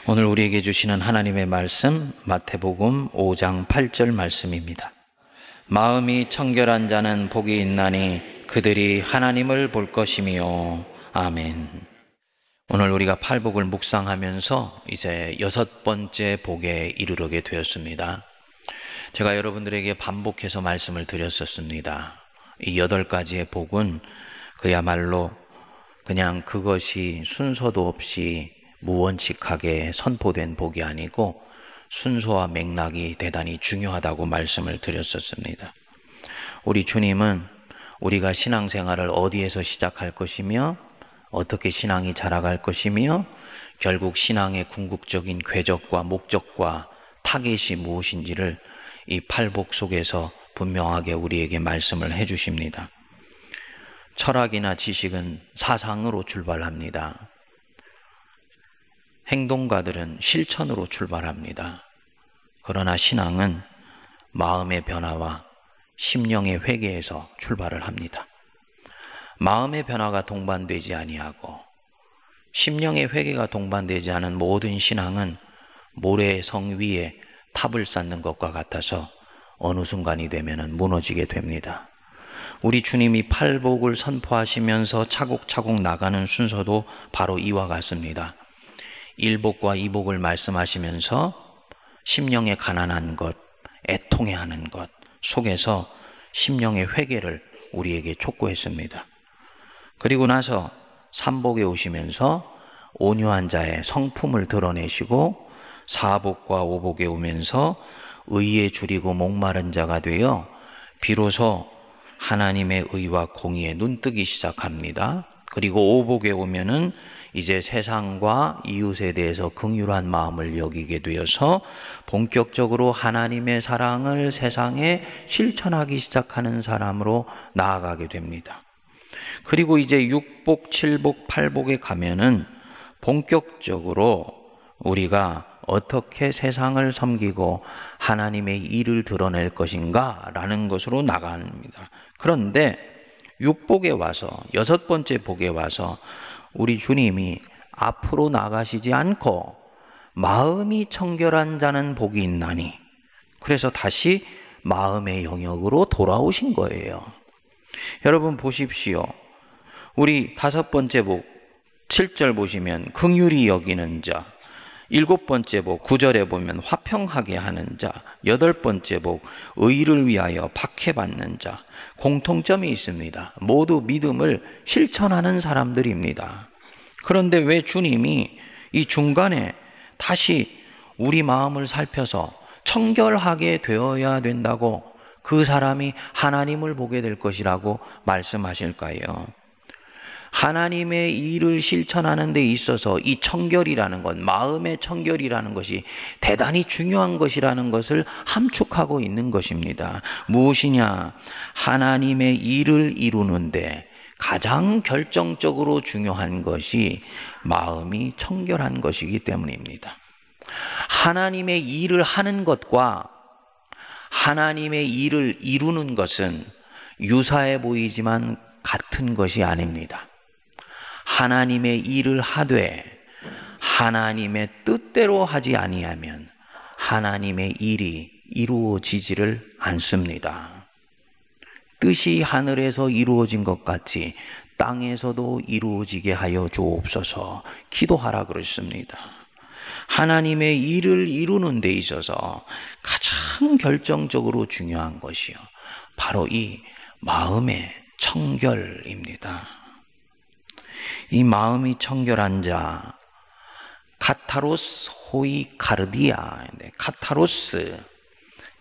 오늘 우리에게 주시는 하나님의 말씀 마태복음 5장 8절 말씀입니다. 마음이 청결한 자는 복이 있나니 그들이 하나님을 볼 것이며. 아멘. 오늘 우리가 팔복을 묵상하면서 이제 6번째 복에 이르게 되었습니다. 제가 여러분들에게 반복해서 말씀을 드렸었습니다. 이 8가지의 복은 그야말로 그냥 그것이 순서도 없이 무원칙하게 선포된 복이 아니고 순서와 맥락이 대단히 중요하다고 말씀을 드렸었습니다. 우리 주님은 우리가 신앙생활을 어디에서 시작할 것이며 어떻게 신앙이 자라갈 것이며 결국 신앙의 궁극적인 궤적과 목적과 타겟이 무엇인지를 이 팔복 속에서 분명하게 우리에게 말씀을 해주십니다. 철학이나 지식은 사상으로 출발합니다. 행동가들은 실천으로 출발합니다. 그러나 신앙은 마음의 변화와 심령의 회개에서 출발을 합니다. 마음의 변화가 동반되지 아니하고 심령의 회개가 동반되지 않은 모든 신앙은 모래의 성 위에 탑을 쌓는 것과 같아서 어느 순간이 되면 무너지게 됩니다. 우리 주님이 팔복을 선포하시면서 차곡차곡 나가는 순서도 바로 이와 같습니다. 1복과 2복을 말씀하시면서 심령의 가난한 것, 애통해하는 것 속에서 심령의 회개를 우리에게 촉구했습니다. 그리고 나서 3복에 오시면서 온유한 자의 성품을 드러내시고 4복과 5복에 오면서 의에 줄이고 목마른 자가 되어 비로소 하나님의 의와 공의에 눈뜨기 시작합니다. 그리고 5복에 오면은 이제 세상과 이웃에 대해서 긍휼한 마음을 여기게 되어서 본격적으로 하나님의 사랑을 세상에 실천하기 시작하는 사람으로 나아가게 됩니다. 그리고 이제 6복, 7복, 8복에 가면은 본격적으로 우리가 어떻게 세상을 섬기고 하나님의 일을 드러낼 것인가 라는 것으로 나갑니다. 그런데 6복에 와서 6번째 복에 와서 우리 주님이 앞으로 나가시지 않고 마음이 청결한 자는 복이 있나니, 그래서 다시 마음의 영역으로 돌아오신 거예요. 여러분 보십시오. 우리 5번째 복 7절 보시면 긍휼히 여기는 자, 7번째 복 9절에 보면 화평하게 하는 자, 8번째 복 의를 위하여 박해받는 자, 공통점이 있습니다. 모두 믿음을 실천하는 사람들입니다. 그런데 왜 주님이 이 중간에 다시 우리 마음을 살펴서 청결하게 되어야 된다고 그 사람이 하나님을 보게 될 것이라고 말씀하실까요? 하나님의 일을 실천하는 데 있어서 이 청결이라는 것, 마음의 청결이라는 것이 대단히 중요한 것이라는 것을 함축하고 있는 것입니다. 무엇이냐? 하나님의 일을 이루는데 가장 결정적으로 중요한 것이 마음이 청결한 것이기 때문입니다. 하나님의 일을 하는 것과 하나님의 일을 이루는 것은 유사해 보이지만 같은 것이 아닙니다. 하나님의 일을 하되 하나님의 뜻대로 하지 아니하면 하나님의 일이 이루어지지를 않습니다. 뜻이 하늘에서 이루어진 것 같이 땅에서도 이루어지게 하여 주옵소서 기도하라 그랬습니다. 하나님의 일을 이루는 데 있어서 가장 결정적으로 중요한 것이요, 바로 이 마음의 청결입니다. 이 마음이 청결한 자, 카타로스 호이 카르디아, 카타로스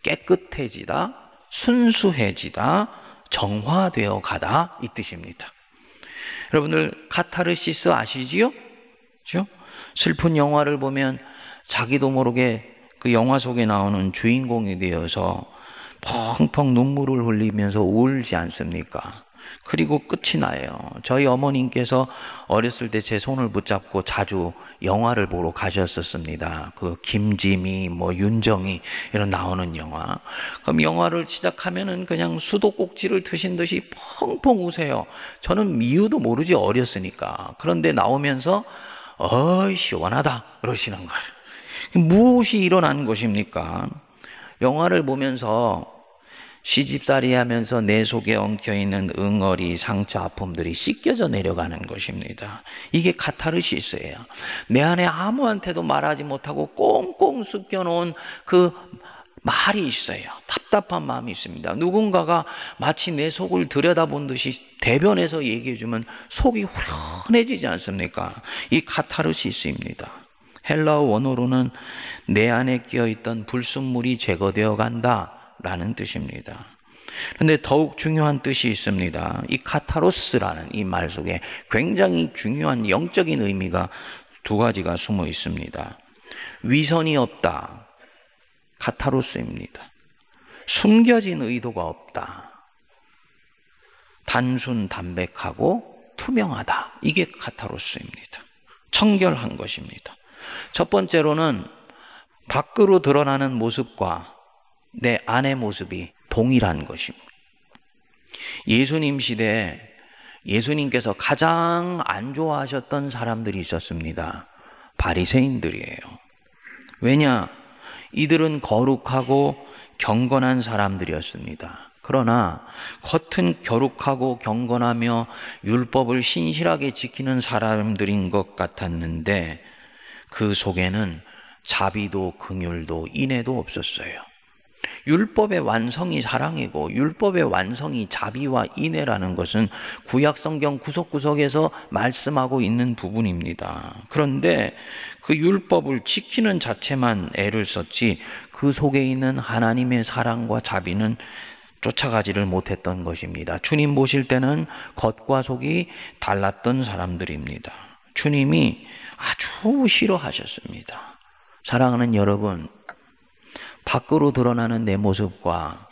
깨끗해지다, 순수해지다, 정화되어 가다 이 뜻입니다. 여러분들 카타르시스 아시지요? 그렇죠? 슬픈 영화를 보면 자기도 모르게 그 영화 속에 나오는 주인공이 되어서 펑펑 눈물을 흘리면서 울지 않습니까? 그리고 끝이 나요. 저희 어머님께서 어렸을 때 제 손을 붙잡고 자주 영화를 보러 가셨었습니다. 그 김지미, 윤정이 이런 나오는 영화. 그럼 영화를 시작하면은 그냥 수도꼭지를 트신 듯이 펑펑 우세요. 저는 이유도 모르지, 어렸으니까. 그런데 나오면서 어이 시원하다 그러시는 거예요. 무엇이 일어난 것입니까? 영화를 보면서 시집살이 하면서 내 속에 엉켜있는 응어리, 상처, 아픔들이 씻겨져 내려가는 것입니다. 이게 카타르시스예요. 내 안에 아무한테도 말하지 못하고 꽁꽁 숨겨놓은 그 말이 있어요. 답답한 마음이 있습니다. 누군가가 마치 내 속을 들여다본 듯이 대변해서 얘기해주면 속이 후련해지지 않습니까? 이 카타르시스입니다. 헬라어 원어로는 내 안에 끼어있던 불순물이 제거되어 간다 라는 뜻입니다. 그런데 더욱 중요한 뜻이 있습니다. 이 카타로스라는 이 말 속에 굉장히 중요한 영적인 의미가 두 가지가 숨어 있습니다. 위선이 없다, 카타로스입니다. 숨겨진 의도가 없다, 단순 담백하고 투명하다, 이게 카타로스입니다. 청결한 것입니다. 첫 번째로는 밖으로 드러나는 모습과 내 안의 모습이 동일한 것입니다. 예수님 시대에 예수님께서 가장 안 좋아하셨던 사람들이 있었습니다. 바리새인들이에요. 왜냐? 이들은 거룩하고 경건한 사람들이었습니다. 그러나 겉은 거룩하고 경건하며 율법을 신실하게 지키는 사람들인 것 같았는데 그 속에는 자비도 긍휼도 인애도 없었어요. 율법의 완성이 사랑이고 율법의 완성이 자비와 인애라는 것은 구약 성경 구석구석에서 말씀하고 있는 부분입니다. 그런데 그 율법을 지키는 자체만 애를 썼지 그 속에 있는 하나님의 사랑과 자비는 쫓아가지를 못했던 것입니다. 주님 보실 때는 겉과 속이 달랐던 사람들입니다. 주님이 아주 싫어하셨습니다. 사랑하는 여러분, 밖으로 드러나는 내 모습과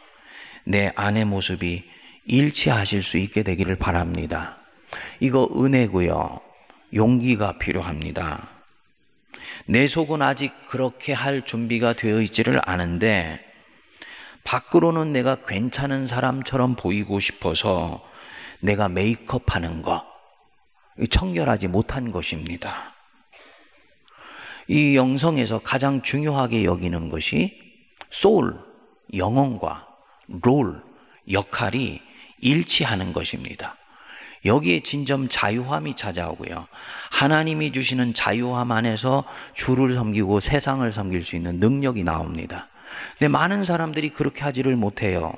내 안의 모습이 일치하실 수 있게 되기를 바랍니다. 이거 은혜고요. 용기가 필요합니다. 내 속은 아직 그렇게 할 준비가 되어 있지를 않은데 밖으로는 내가 괜찮은 사람처럼 보이고 싶어서 내가 메이크업하는 거, 청결하지 못한 것입니다. 이 영성에서 가장 중요하게 여기는 것이 소울, 영혼과 롤, 역할이 일치하는 것입니다. 여기에 진정 자유함이 찾아오고요. 하나님이 주시는 자유함 안에서 주를 섬기고 세상을 섬길 수 있는 능력이 나옵니다. 근데 많은 사람들이 그렇게 하지를 못해요.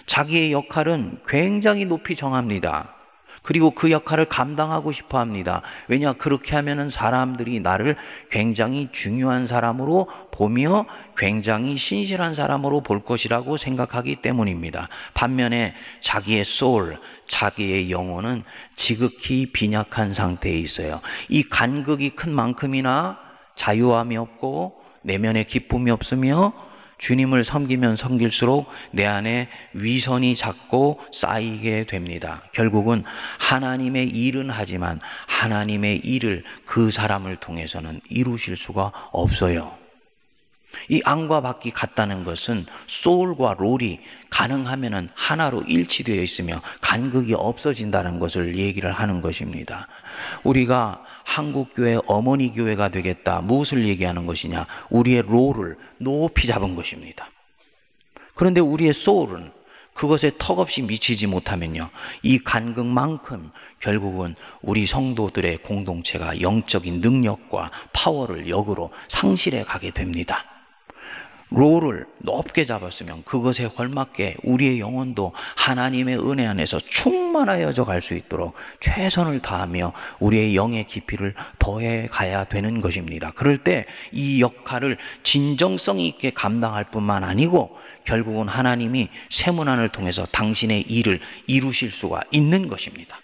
자기의 역할은 굉장히 높이 정합니다. 그리고 그 역할을 감당하고 싶어 합니다. 왜냐? 그렇게 하면은 사람들이 나를 굉장히 중요한 사람으로 보며 굉장히 신실한 사람으로 볼 것이라고 생각하기 때문입니다. 반면에 자기의 소울, 자기의 영혼은 지극히 빈약한 상태에 있어요. 이 간극이 큰 만큼이나 자유함이 없고 내면에 기쁨이 없으며 주님을 섬기면 섬길수록 내 안에 위선이 자꾸 쌓이게 됩니다. 결국은 하나님의 일은 하지만 하나님의 일을 그 사람을 통해서는 이루실 수가 없어요. 이 안과 밖이 같다는 것은 소울과 롤이 가능하면 하나로 일치되어 있으며 간극이 없어진다는 것을 얘기를 하는 것입니다. 우리가 한국교회 어머니 교회가 되겠다, 무엇을 얘기하는 것이냐? 우리의 롤을 높이 잡은 것입니다. 그런데 우리의 소울은 그것에 턱없이 미치지 못하면요, 이 간극만큼 결국은 우리 성도들의 공동체가 영적인 능력과 파워를 역으로 상실해 가게 됩니다. 롤을 높게 잡았으면 그것에 걸맞게 우리의 영혼도 하나님의 은혜 안에서 충만하여져 갈 수 있도록 최선을 다하며 우리의 영의 깊이를 더해 가야 되는 것입니다. 그럴 때 이 역할을 진정성 있게 감당할 뿐만 아니고 결국은 하나님이 세문안을 통해서 당신의 일을 이루실 수가 있는 것입니다.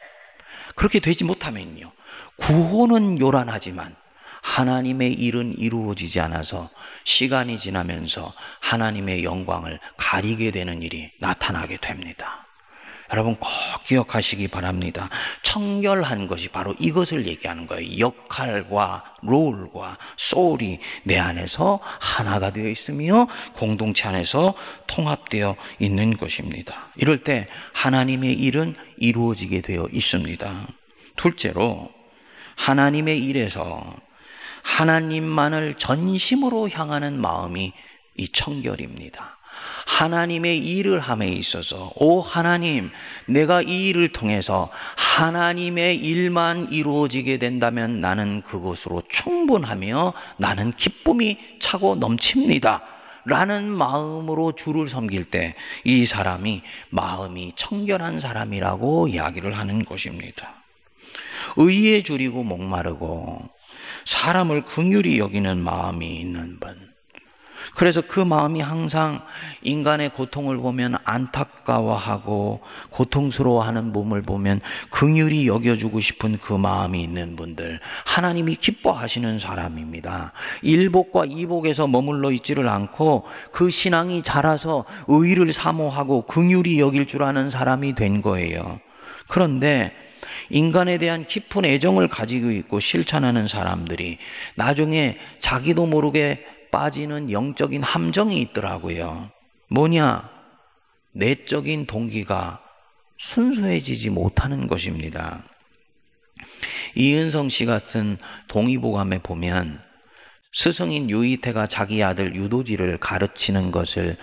그렇게 되지 못하면요, 구호는 요란하지만 하나님의 일은 이루어지지 않아서 시간이 지나면서 하나님의 영광을 가리게 되는 일이 나타나게 됩니다. 여러분 꼭 기억하시기 바랍니다. 청결한 것이 바로 이것을 얘기하는 거예요. 역할과 롤과 소울이 내 안에서 하나가 되어 있으며 공동체 안에서 통합되어 있는 것입니다. 이럴 때 하나님의 일은 이루어지게 되어 있습니다. 둘째로 하나님의 일에서 하나님만을 전심으로 향하는 마음이 이 청결입니다. 하나님의 일을 함에 있어서 오 하나님, 내가 이 일을 통해서 하나님의 일만 이루어지게 된다면 나는 그것으로 충분하며 나는 기쁨이 차고 넘칩니다 라는 마음으로 주를 섬길 때 이 사람이 마음이 청결한 사람이라고 이야기를 하는 것입니다. 의에 줄이고 목마르고 사람을 긍휼히 여기는 마음이 있는 분, 그래서 그 마음이 항상 인간의 고통을 보면 안타까워하고 고통스러워하는 몸을 보면 긍휼히 여겨주고 싶은 그 마음이 있는 분들, 하나님이 기뻐하시는 사람입니다. 일복과 이복에서 머물러 있지를 않고 그 신앙이 자라서 의를 사모하고 긍휼히 여길 줄 아는 사람이 된 거예요. 그런데 인간에 대한 깊은 애정을 가지고 있고 실천하는 사람들이 나중에 자기도 모르게 빠지는 영적인 함정이 있더라고요. 뭐냐? 내적인 동기가 순수해지지 못하는 것입니다. 이은성 씨 같은 동의보감에 보면 스승인 유이태가 자기 아들 유도지를 가르치는 것을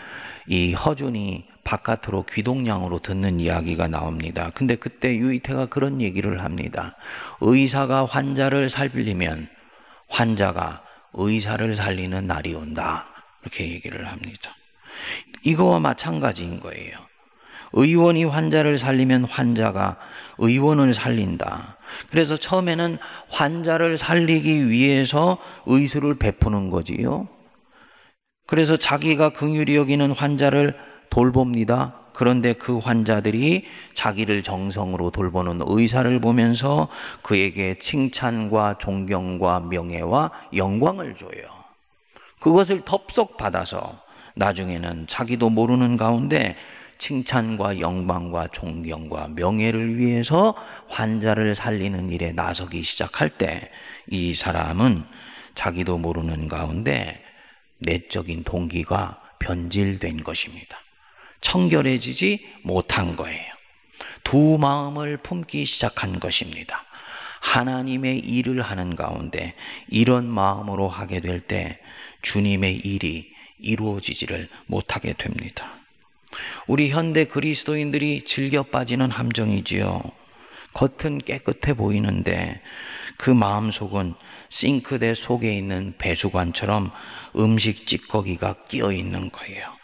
이 허준이 바깥으로 귀동냥으로 듣는 이야기가 나옵니다. 근데 그때 유이태가 그런 얘기를 합니다. 의사가 환자를 살리면 환자가 의사를 살리는 날이 온다, 이렇게 얘기를 합니다. 이거와 마찬가지인 거예요. 의원이 환자를 살리면 환자가 의원을 살린다. 그래서 처음에는 환자를 살리기 위해서 의술을 베푸는 거지요. 그래서 자기가 긍휼히 여기는 환자를 돌봅니다. 그런데 그 환자들이 자기를 정성으로 돌보는 의사를 보면서 그에게 칭찬과 존경과 명예와 영광을 줘요. 그것을 덥석 받아서 나중에는 자기도 모르는 가운데 칭찬과 영광과 존경과 명예를 위해서 환자를 살리는 일에 나서기 시작할 때 이 사람은 자기도 모르는 가운데 내적인 동기가 변질된 것입니다. 청결해지지 못한 거예요. 두 마음을 품기 시작한 것입니다. 하나님의 일을 하는 가운데 이런 마음으로 하게 될 때 주님의 일이 이루어지지를 못하게 됩니다. 우리 현대 그리스도인들이 즐겨 빠지는 함정이지요. 겉은 깨끗해 보이는데 그 마음속은 싱크대 속에 있는 배수관처럼 음식 찌꺼기가 끼어 있는 거예요.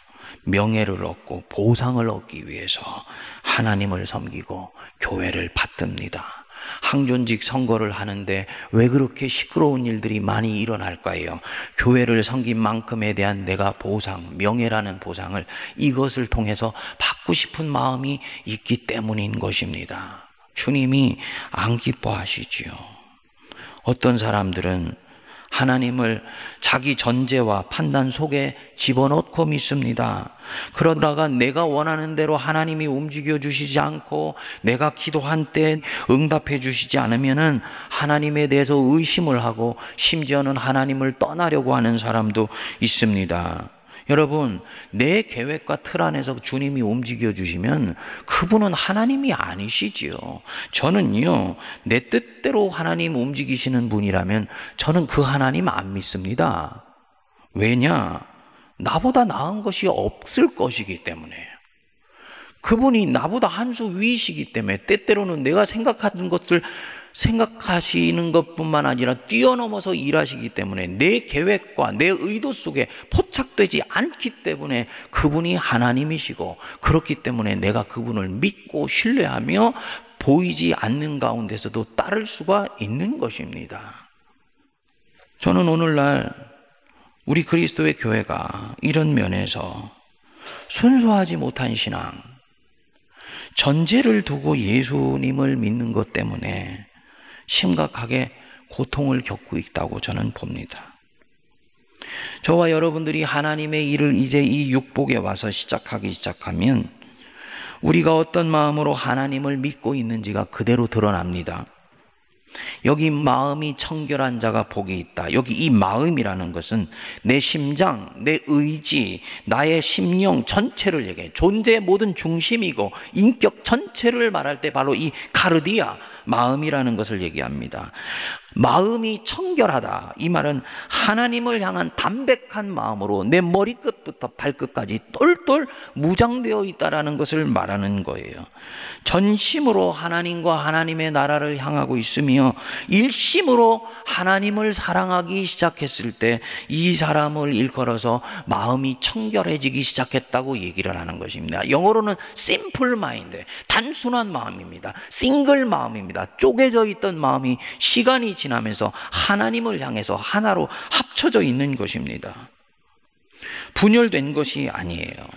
명예를 얻고 보상을 얻기 위해서 하나님을 섬기고 교회를 받듭니다. 항존직 선거를 하는데 왜 그렇게 시끄러운 일들이 많이 일어날까요? 교회를 섬긴 만큼에 대한 내가 보상, 명예라는 보상을 이것을 통해서 받고 싶은 마음이 있기 때문인 것입니다. 주님이 안 기뻐하시지요. 어떤 사람들은 하나님을 자기 전제와 판단 속에 집어넣고 믿습니다. 그러다가 내가 원하는 대로 하나님이 움직여 주시지 않고 내가 기도한 때 응답해 주시지 않으면은 하나님에 대해서 의심을 하고 심지어는 하나님을 떠나려고 하는 사람도 있습니다. 여러분, 내 계획과 틀 안에서 주님이 움직여 주시면 그분은 하나님이 아니시지요. 저는요, 내 뜻대로 하나님 움직이시는 분이라면 저는 그 하나님 안 믿습니다. 왜냐? 나보다 나은 것이 없을 것이기 때문에. 그분이 나보다 한 수 위이시기 때문에 때때로는 내가 생각하는 것을 생각하시는 것뿐만 아니라 뛰어넘어서 일하시기 때문에 내 계획과 내 의도 속에 포착되지 않기 때문에 그분이 하나님이시고, 그렇기 때문에 내가 그분을 믿고 신뢰하며 보이지 않는 가운데서도 따를 수가 있는 것입니다. 저는 오늘날 우리 그리스도의 교회가 이런 면에서 순수하지 못한 신앙, 전제를 두고 예수님을 믿는 것 때문에 심각하게 고통을 겪고 있다고 저는 봅니다. 저와 여러분들이 하나님의 일을 이제 이 육복에 와서 시작하면 우리가 어떤 마음으로 하나님을 믿고 있는지가 그대로 드러납니다. 여기 마음이 청결한 자가 복이 있다. 여기 이 마음이라는 것은 내 심장, 내 의지, 나의 심령 전체를 얘기해. 존재의 모든 중심이고 인격 전체를 말할 때 바로 이 카르디아, 마음이라는 것을 얘기합니다. 마음이 청결하다. 이 말은 하나님을 향한 담백한 마음으로 내 머리끝부터 발끝까지 똘똘 무장되어 있다라는 것을 말하는 거예요. 전심으로 하나님과 하나님의 나라를 향하고 있으며 일심으로 하나님을 사랑하기 시작했을 때 이 사람을 일컬어서 마음이 청결해지기 시작했다고 얘기를 하는 것입니다. 영어로는 simple mind, 단순한 마음입니다. 싱글 마음입니다. 쪼개져 있던 마음이 시간이 지나면서 하나님을 향해서 하나로 합쳐져 있는 것입니다. 분열된 것이 아니에요.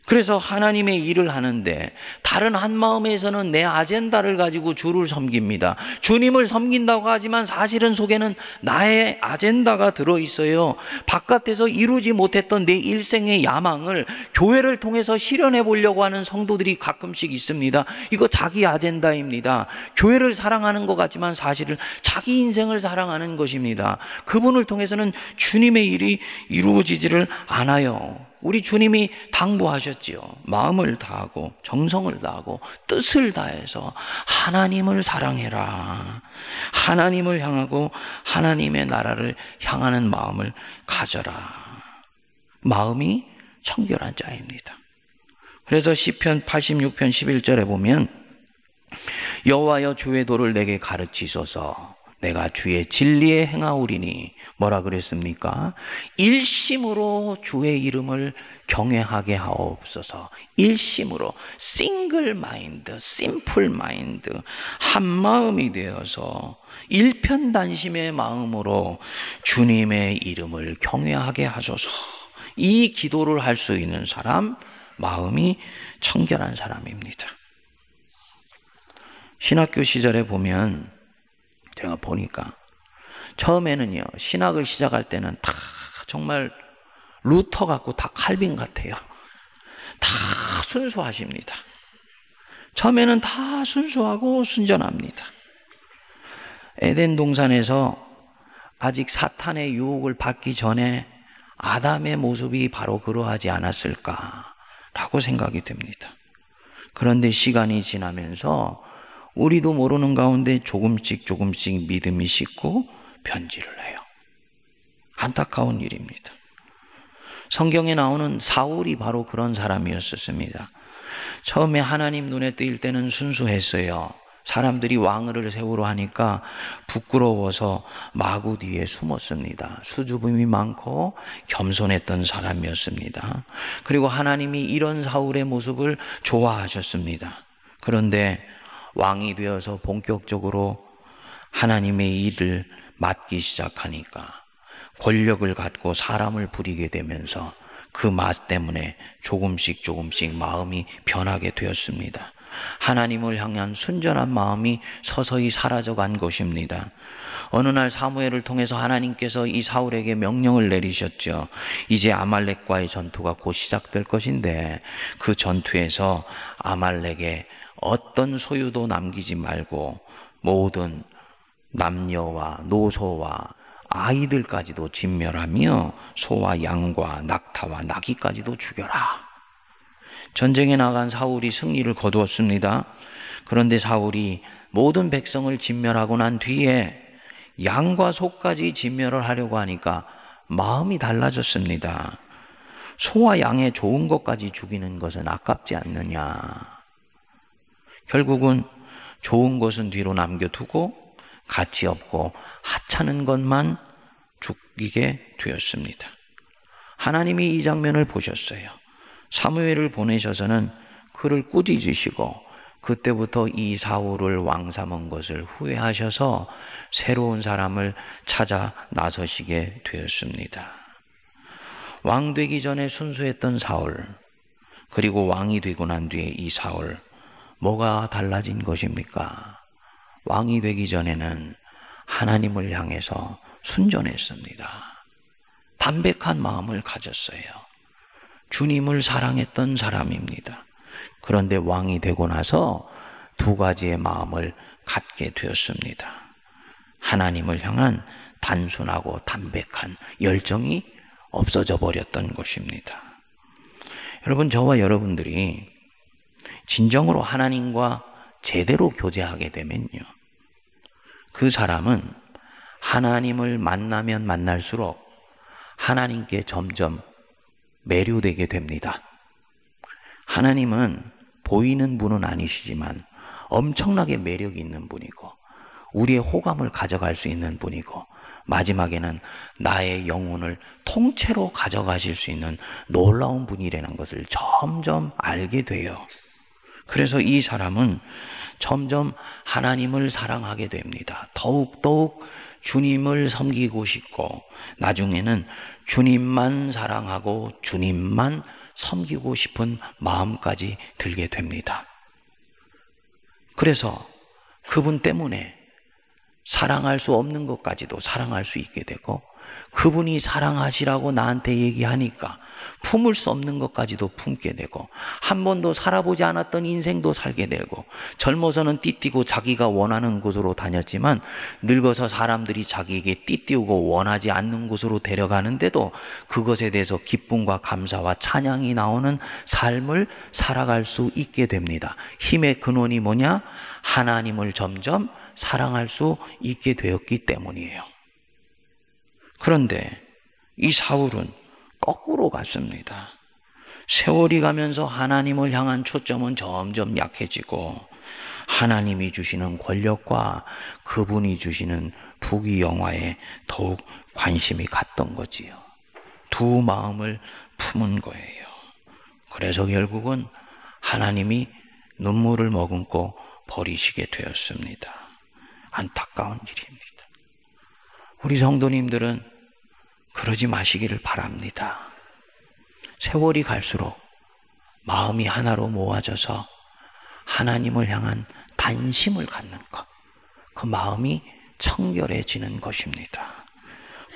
그래서 하나님의 일을 하는데 다른 한 마음에서는 내 아젠다를 가지고 주를 섬깁니다. 주님을 섬긴다고 하지만 사실은 속에는 나의 아젠다가 들어있어요. 바깥에서 이루지 못했던 내 일생의 야망을 교회를 통해서 실현해 보려고 하는 성도들이 가끔씩 있습니다. 이거 자기 아젠다입니다. 교회를 사랑하는 것 같지만 사실은 자기 인생을 사랑하는 것입니다. 그분을 통해서는 주님의 일이 이루어지지를 않아요. 우리 주님이 당부하셨지요. 마음을 다하고 정성을 다하고 뜻을 다해서 하나님을 사랑해라. 하나님을 향하고 하나님의 나라를 향하는 마음을 가져라. 마음이 청결한 자입니다. 그래서 시편 86편 11절에 보면 여호와여 주의 도를 내게 가르치소서. 내가 주의 진리에 행하오리니 뭐라 그랬습니까? 일심으로 주의 이름을 경외하게 하옵소서. 일심으로 싱글 마인드, 심플 마인드, 한 마음이 되어서 일편단심의 마음으로 주님의 이름을 경외하게 하소서. 이 기도를 할 수 있는 사람, 마음이 청결한 사람입니다. 신학교 시절에 보면 제가 보니까 처음에는요, 신학을 시작할 때는 다 정말 루터 같고 다 칼빈 같아요. 다 순수하십니다. 처음에는 다 순수하고 순전합니다. 에덴 동산에서 아직 사탄의 유혹을 받기 전에 아담의 모습이 바로 그러하지 않았을까라고 생각이 됩니다. 그런데 시간이 지나면서 우리도 모르는 가운데 조금씩 믿음이 식고 변질을 해요. 안타까운 일입니다. 성경에 나오는 사울이 바로 그런 사람이었습니다. 처음에 하나님 눈에 띄일 때는 순수했어요. 사람들이 왕을 세우려 하니까 부끄러워서 마구 뒤에 숨었습니다. 수줍음이 많고 겸손했던 사람이었습니다. 그리고 하나님이 이런 사울의 모습을 좋아하셨습니다. 그런데 왕이 되어서 본격적으로 하나님의 일을 맡기 시작하니까 권력을 갖고 사람을 부리게 되면서 그 맛 때문에 조금씩 마음이 변하게 되었습니다. 하나님을 향한 순전한 마음이 서서히 사라져간 것입니다. 어느 날 사무엘을 통해서 하나님께서 이 사울에게 명령을 내리셨죠. 이제 아말렉과의 전투가 곧 시작될 것인데 그 전투에서 아말렉에 어떤 소유도 남기지 말고 모든 남녀와 노소와 아이들까지도 진멸하며 소와 양과 낙타와 나귀까지도 죽여라. 전쟁에 나간 사울이 승리를 거두었습니다. 그런데 사울이 모든 백성을 진멸하고 난 뒤에 양과 소까지 진멸을 하려고 하니까 마음이 달라졌습니다. 소와 양의 좋은 것까지 죽이는 것은 아깝지 않느냐. 결국은 좋은 것은 뒤로 남겨두고 가치 없고 하찮은 것만 죽이게 되었습니다. 하나님이 이 장면을 보셨어요. 사무엘을 보내셔서는 그를 꾸짖으시고 그때부터 이 사울을 왕 삼은 것을 후회하셔서 새로운 사람을 찾아 나서시게 되었습니다. 왕 되기 전에 순수했던 사울, 그리고 왕이 되고 난 뒤에 이 사울, 뭐가 달라진 것입니까? 왕이 되기 전에는 하나님을 향해서 순전했습니다. 담백한 마음을 가졌어요. 주님을 사랑했던 사람입니다. 그런데 왕이 되고 나서 두 가지의 마음을 갖게 되었습니다. 하나님을 향한 단순하고 담백한 열정이 없어져 버렸던 것입니다. 여러분, 저와 여러분들이 진정으로 하나님과 제대로 교제하게 되면요, 그 사람은 하나님을 만나면 만날수록 하나님께 점점 매료되게 됩니다. 하나님은 보이는 분은 아니시지만 엄청나게 매력이 있는 분이고 우리의 호감을 가져갈 수 있는 분이고 마지막에는 나의 영혼을 통째로 가져가실 수 있는 놀라운 분이라는 것을 점점 알게 돼요. 그래서 이 사람은 점점 하나님을 사랑하게 됩니다. 더욱더욱 주님을 섬기고 싶고 나중에는 주님만 사랑하고 주님만 섬기고 싶은 마음까지 들게 됩니다. 그래서 그분 때문에 사랑할 수 없는 것까지도 사랑할 수 있게 되고 그분이 사랑하시라고 나한테 얘기하니까 품을 수 없는 것까지도 품게 되고 한 번도 살아보지 않았던 인생도 살게 되고 젊어서는 띠띠고 자기가 원하는 곳으로 다녔지만 늙어서 사람들이 자기에게 띠띠우고 원하지 않는 곳으로 데려가는데도 그것에 대해서 기쁨과 감사와 찬양이 나오는 삶을 살아갈 수 있게 됩니다. 힘의 근원이 뭐냐? 하나님을 점점 사랑할 수 있게 되었기 때문이에요. 그런데 이 사울은 거꾸로 갔습니다. 세월이 가면서 하나님을 향한 초점은 점점 약해지고 하나님이 주시는 권력과 그분이 주시는 부귀영화에 더욱 관심이 갔던 거지요. 두 마음을 품은 거예요. 그래서 결국은 하나님이 눈물을 머금고 버리시게 되었습니다. 안타까운 일입니다. 우리 성도님들은 그러지 마시기를 바랍니다. 세월이 갈수록 마음이 하나로 모아져서 하나님을 향한 단심을 갖는 것, 그 마음이 청결해지는 것입니다.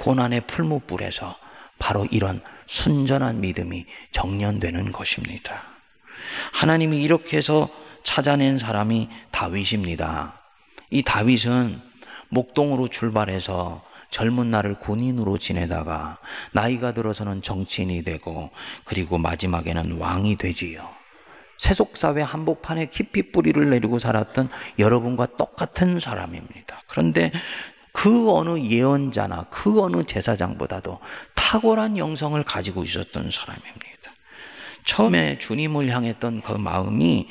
고난의 풀무불에서 바로 이런 순전한 믿음이 정련되는 것입니다. 하나님이 이렇게 해서 찾아낸 사람이 다윗입니다. 이 다윗은 목동으로 출발해서 젊은 날을 군인으로 지내다가 나이가 들어서는 정치인이 되고 그리고 마지막에는 왕이 되지요. 세속사회 한복판에 깊이 뿌리를 내리고 살았던 여러분과 똑같은 사람입니다. 그런데 그 어느 예언자나 그 어느 제사장보다도 탁월한 영성을 가지고 있었던 사람입니다. 처음에 주님을 향했던 그 마음이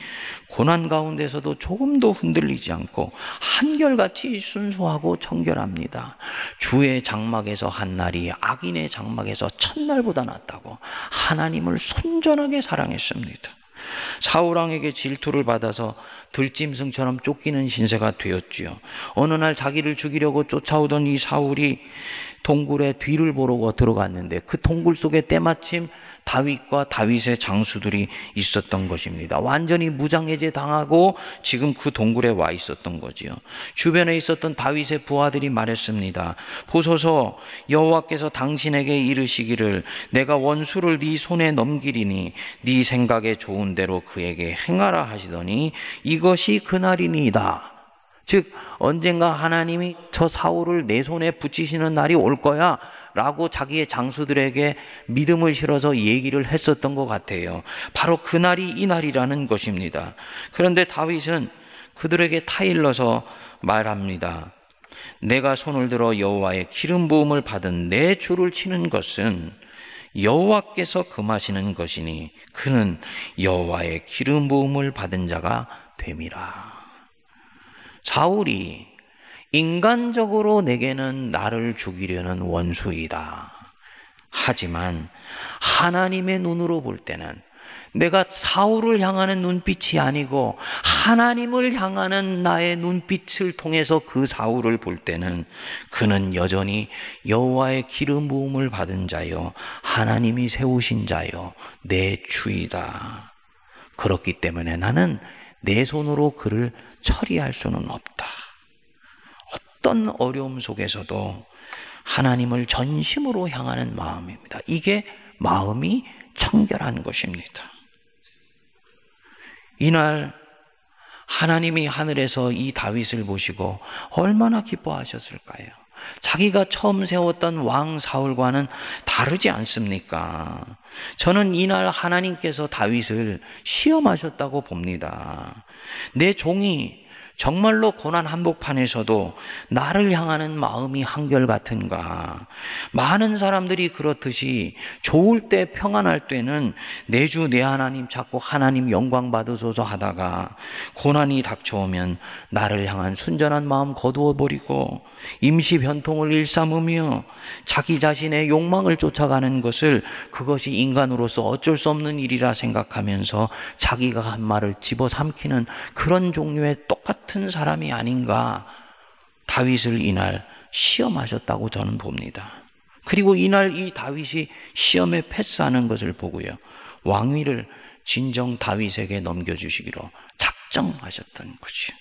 고난 가운데서도 조금도 흔들리지 않고 한결같이 순수하고 청결합니다. 주의 장막에서 한 날이 악인의 장막에서 첫날보다 낫다고 하나님을 순전하게 사랑했습니다. 사울왕에게 질투를 받아서 들짐승처럼 쫓기는 신세가 되었지요. 어느 날 자기를 죽이려고 쫓아오던 이 사울이 동굴에 뒤를 보러 들어갔는데 그 동굴 속에 때마침 다윗과 다윗의 장수들이 있었던 것입니다. 완전히 무장해제 당하고 지금 그 동굴에 와 있었던 거지요. 주변에 있었던 다윗의 부하들이 말했습니다. 보소서, 여호와께서 당신에게 이르시기를 내가 원수를 네 손에 넘기리니 네 생각에 좋은 대로 그에게 행하라 하시더니 이것이 그날이니이다. 즉 언젠가 하나님이 저 사울을 내 손에 붙이시는 날이 올 거야 라고 자기의 장수들에게 믿음을 실어서 얘기를 했었던 것 같아요. 바로 그날이 이 날이라는 것입니다. 그런데 다윗은 그들에게 타일러서 말합니다. 내가 손을 들어 여호와의 기름 부음을 받은 내 주를 치는 것은 여호와께서 금하시는 것이니 그는 여호와의 기름 부음을 받은 자가 됨이라. 사울이 인간적으로 내게는 나를 죽이려는 원수이다. 하지만 하나님의 눈으로 볼 때는 내가 사울을 향하는 눈빛이 아니고 하나님을 향하는 나의 눈빛을 통해서 그 사울을 볼 때는 그는 여전히 여호와의 기름 부음을 받은 자요 하나님이 세우신 자요 내 주이다. 그렇기 때문에 나는 내 손으로 그를 처리할 수는 없다. 어떤 어려움 속에서도 하나님을 전심으로 향하는 마음입니다. 이게 마음이 청결한 것입니다. 이날 하나님이 하늘에서 이 다윗을 보시고 얼마나 기뻐하셨을까요? 자기가 처음 세웠던 왕 사울과는 다르지 않습니까? 저는 이날 하나님께서 다윗을 시험하셨다고 봅니다. 내 종이 정말로 고난 한복판에서도 나를 향하는 마음이 한결같은가? 많은 사람들이 그렇듯이 좋을 때 평안할 때는 내 주 내 하나님 찾고 하나님 영광 받으소서 하다가 고난이 닥쳐오면 나를 향한 순전한 마음 거두어 버리고 임시 변통을 일삼으며 자기 자신의 욕망을 쫓아가는 것을 그것이 인간으로서 어쩔 수 없는 일이라 생각하면서 자기가 한 말을 집어삼키는 그런 종류의 똑같은 사람이 아닌가. 다윗을 이날 시험하셨다고 저는 봅니다. 그리고 이날 이 다윗이 시험에 패스하는 것을 보고요, 왕위를 진정 다윗에게 넘겨주시기로 작정하셨던 거죠.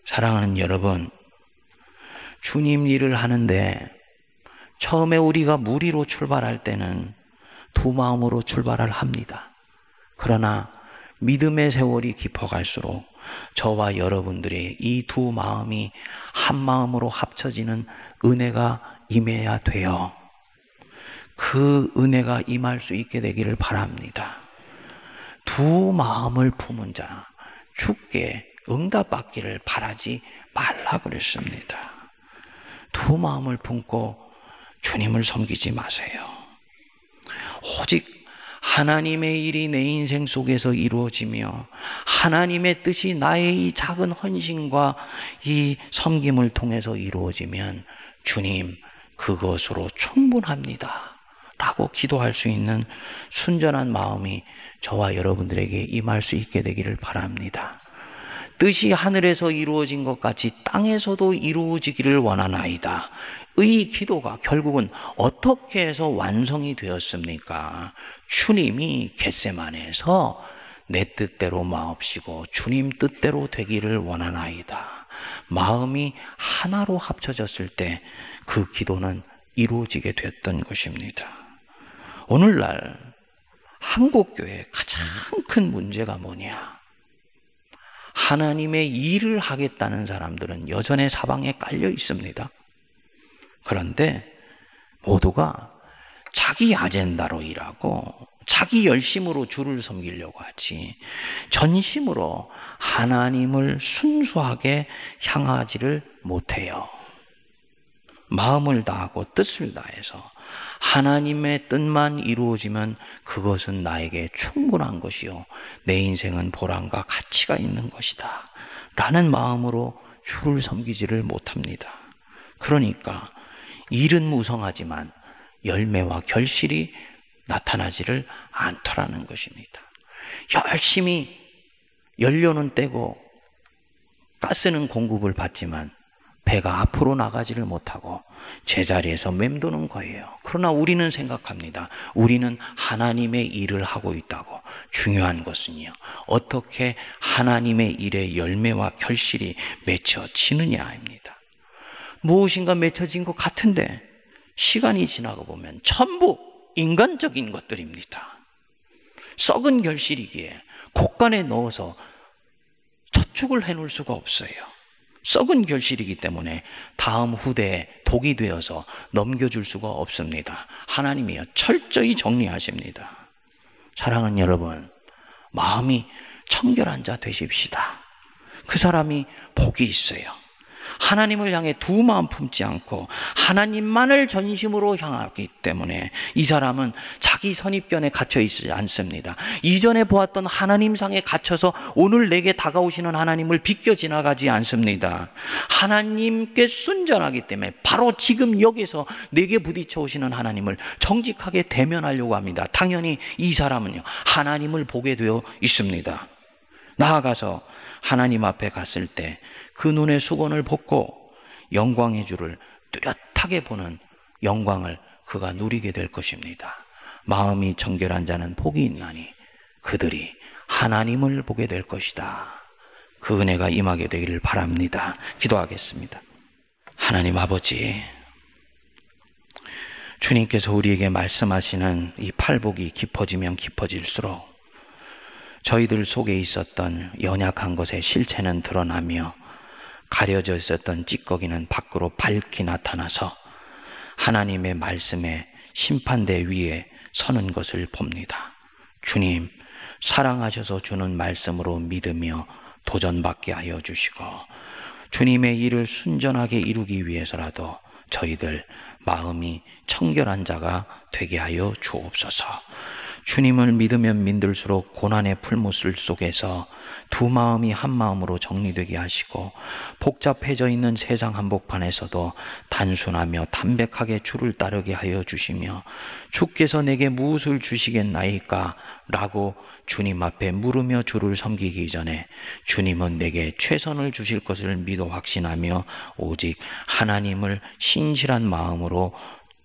사랑하는 여러분, 주님 일을 하는데 처음에 우리가 무리로 출발할 때는 두 마음으로 출발을 합니다. 그러나 믿음의 세월이 깊어갈수록 저와 여러분들의 이 두 마음이 한 마음으로 합쳐지는 은혜가 임해야 돼요. 그 은혜가 임할 수 있게 되기를 바랍니다. 두 마음을 품은 자 주께 응답받기를 바라지 말라 그랬습니다. 두 마음을 품고 주님을 섬기지 마세요. 오직 하나님의 일이 내 인생 속에서 이루어지며 하나님의 뜻이 나의 이 작은 헌신과 이 섬김을 통해서 이루어지면 주님 그것으로 충분합니다 라고 기도할 수 있는 순전한 마음이 저와 여러분들에게 임할 수 있게 되기를 바랍니다. 뜻이 하늘에서 이루어진 것 같이 땅에서도 이루어지기를 원하나이다. 의 기도가 결국은 어떻게 해서 완성이 되었습니까? 주님이 겟세마네에서 내 뜻대로 마옵시고 주님 뜻대로 되기를 원하나이다. 마음이 하나로 합쳐졌을 때 그 기도는 이루어지게 됐던 것입니다. 오늘날 한국교회의 가장 큰 문제가 뭐냐? 하나님의 일을 하겠다는 사람들은 여전히 사방에 깔려 있습니다. 그런데 모두가 자기 아젠다로 일하고 자기 열심으로 주를 섬기려고 하지 전심으로 하나님을 순수하게 향하지를 못해요. 마음을 다하고 뜻을 다해서 하나님의 뜻만 이루어지면 그것은 나에게 충분한 것이요 내 인생은 보람과 가치가 있는 것이다 라는 마음으로 주를 섬기지를 못합니다. 그러니까 일은 무성하지만 열매와 결실이 나타나지를 않더라는 것입니다. 열심히 연료는 떼고 가스는 공급을 받지만 배가 앞으로 나가지를 못하고 제자리에서 맴도는 거예요. 그러나 우리는 생각합니다. 우리는 하나님의 일을 하고 있다고. 중요한 것은요, 어떻게 하나님의 일의 열매와 결실이 맺혀지느냐입니다. 무엇인가 맺혀진 것 같은데 시간이 지나고 보면 전부 인간적인 것들입니다. 썩은 결실이기에 곳간에 넣어서 저축을 해놓을 수가 없어요. 썩은 결실이기 때문에 다음 후대에 독이 되어서 넘겨줄 수가 없습니다. 하나님이요 철저히 정리하십니다. 사랑하는 여러분, 마음이 청결한 자 되십시다. 그 사람이 복이 있어요. 하나님을 향해 두 마음 품지 않고 하나님만을 전심으로 향하기 때문에 이 사람은 자기 선입견에 갇혀 있지 않습니다. 이전에 보았던 하나님상에 갇혀서 오늘 내게 다가오시는 하나님을 비껴 지나가지 않습니다. 하나님께 순전하기 때문에 바로 지금 여기서 내게 부딪혀 오시는 하나님을 정직하게 대면하려고 합니다. 당연히 이 사람은요 하나님을 보게 되어 있습니다. 나아가서 하나님 앞에 갔을 때 그 눈의 수건을 벗고 영광의 주를 뚜렷하게 보는 영광을 그가 누리게 될 것입니다. 마음이 정결한 자는 복이 있나니 그들이 하나님을 보게 될 것이다. 그 은혜가 임하게 되기를 바랍니다. 기도하겠습니다. 하나님 아버지, 주님께서 우리에게 말씀하시는 이 팔복이 깊어지면 깊어질수록 저희들 속에 있었던 연약한 것의 실체는 드러나며 가려져 있었던 찌꺼기는 밖으로 밝게 나타나서 하나님의 말씀에 심판대 위에 서는 것을 봅니다. 주님, 사랑하셔서 주는 말씀으로 믿으며 도전받게 하여 주시고, 주님의 일을 순전하게 이루기 위해서라도 저희들 마음이 청결한 자가 되게 하여 주옵소서. 주님을 믿으면 믿을수록 고난의 풀무술 속에서 두 마음이 한 마음으로 정리되게 하시고, 복잡해져 있는 세상 한복판에서도 단순하며 담백하게 주를 따르게 하여 주시며, 주께서 내게 무엇을 주시겠나이까? 라고 주님 앞에 물으며 주를 섬기기 전에 주님은 내게 최선을 주실 것을 믿어 확신하며 오직 하나님을 신실한 마음으로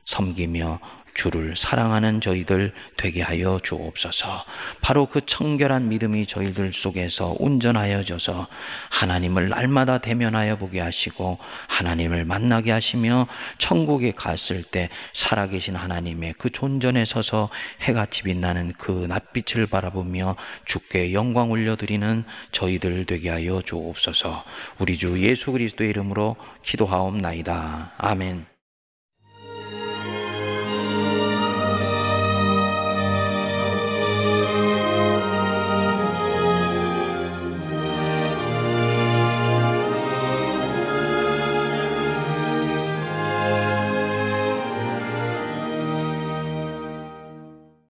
섬기며 주를 사랑하는 저희들 되게 하여 주옵소서. 바로 그 청결한 믿음이 저희들 속에서 온전하여져서 하나님을 날마다 대면하여 보게 하시고 하나님을 만나게 하시며 천국에 갔을 때 살아계신 하나님의 그 존전에 서서 해같이 빛나는 그 낯빛을 바라보며 주께 영광 올려드리는 저희들 되게 하여 주옵소서. 우리 주 예수 그리스도의 이름으로 기도하옵나이다. 아멘.